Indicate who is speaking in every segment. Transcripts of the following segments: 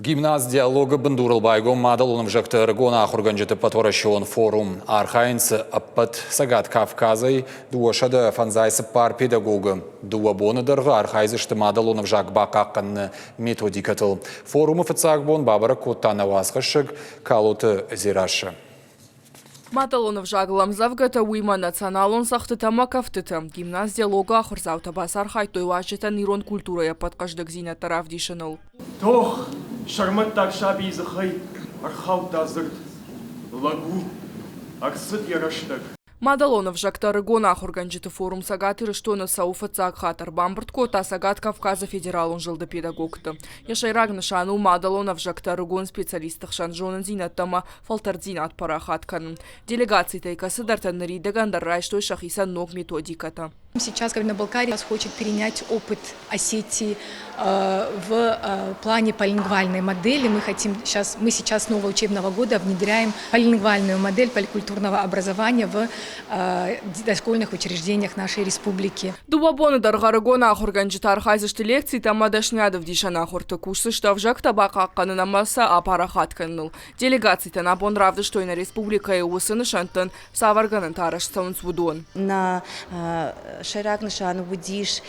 Speaker 1: Гимназ диалога бандуралбайгом мадалуным жакты ргона ахурганжеты патворащион форум архайнц аппат сагат Кавказай дуашада фанзайсы пар педагога дуабоны дырға архайзышты мадалуным жак бақаққанны методикатыл. Форумы фыцагбон бабара коттана васқышык калуты зирашы.
Speaker 2: Маталонов жагылам завгата уйма националон сахты тамакафтыты. Гимназ диалога ахырзаута басар хайтой важжета нирон культурая подкаждык зина тараф дишыныл.
Speaker 3: Тох, шарматтак шаби изахай, архау тазырт, лагу, арсыт яраштак.
Speaker 2: Мадалонов жакта рыгона ахурганжеты форум сагаты рыштоны сауфа цак хатар бамбыртко та сагат Кавказа федералон жылды педагогты. Яшайрагны шану Мадалонов жакта рыгон специалистых шанжонын зинаттама фалтардзин от парахатканын. Делегации тайкасы дартаннари дагандар райштой шахиса ног методиката.
Speaker 4: Сейчас Кабардино-Балкария хочет перенять опыт Осетии в плане полилингвальной модели. Мы сейчас с нового учебного года внедряем полилингвальную модель поликультурного образования в дошкольных учреждениях нашей республики.
Speaker 2: Дуабоны даргарыгона ахурганжеты архайзышты лекции тамадашнядов дишан ахурты курсы штавжак табака акканына масса апарахатканыл. Делегации танабон равды штойна республика и усыны шантын саварганын тарашсауын свудон.
Speaker 5: На шайрагны шану будиш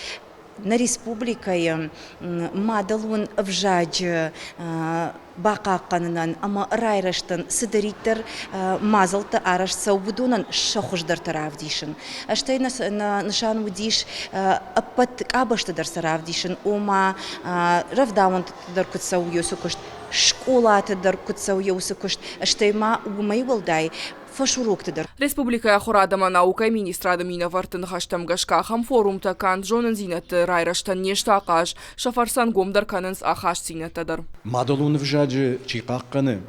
Speaker 5: на республикае мадалун вжадж бақаққанынан ама райраштан сыдариктер мазалты араш саубудунан шахуждар таравдишин. Аштай на шану будиш аппат кабаштадар саравдишин ома равдаун дар кутсау йосукушт школа дар кутсау йосукушт аштай ма умай волдай.
Speaker 2: Республика Ахурадама наука министрада мина вартын хаштам гашкахам форумта кан жонын зинаты райраштан нештақаш шафарсан гомдар канынс ахаш зинатадар.
Speaker 6: Мадалун вжаджы чиқаққаны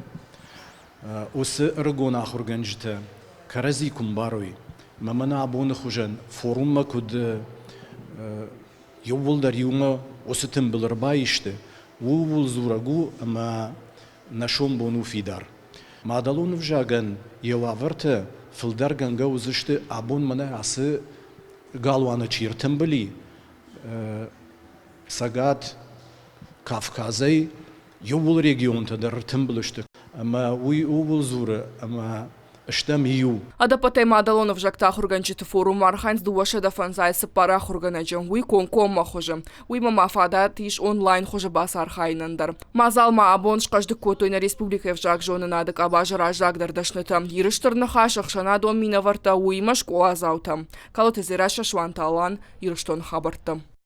Speaker 6: осы рыгон ахурганжыты карази кумбаруй мамана абуны хужан форумма куды ювулдар юма осы тым білірбай ішті увул зурагу ама нашом бону фидар. Мадалун вжаган елаварты филдарган гаузышты абун мана асы галуаны чиртым били сагат Кавказай ювул регионта дар тымбылышты ама уй увул зуры ама штам ю.
Speaker 2: Адапатай Мадалонов жакта ахурганжеты форум архайнс дуашада фанзайсы пара ахурганаджам уй конкомма хожа. Уй мамафада тиш онлайн хожа бас архайнандар. Мазалма абон шкажды котойна республика вжак жоны надык абажара жагдар дашнытам. Ирыштырны хашах шанадон минаварта уйма школа заутам. Калоты зираша шванталан ирыштон хабартам.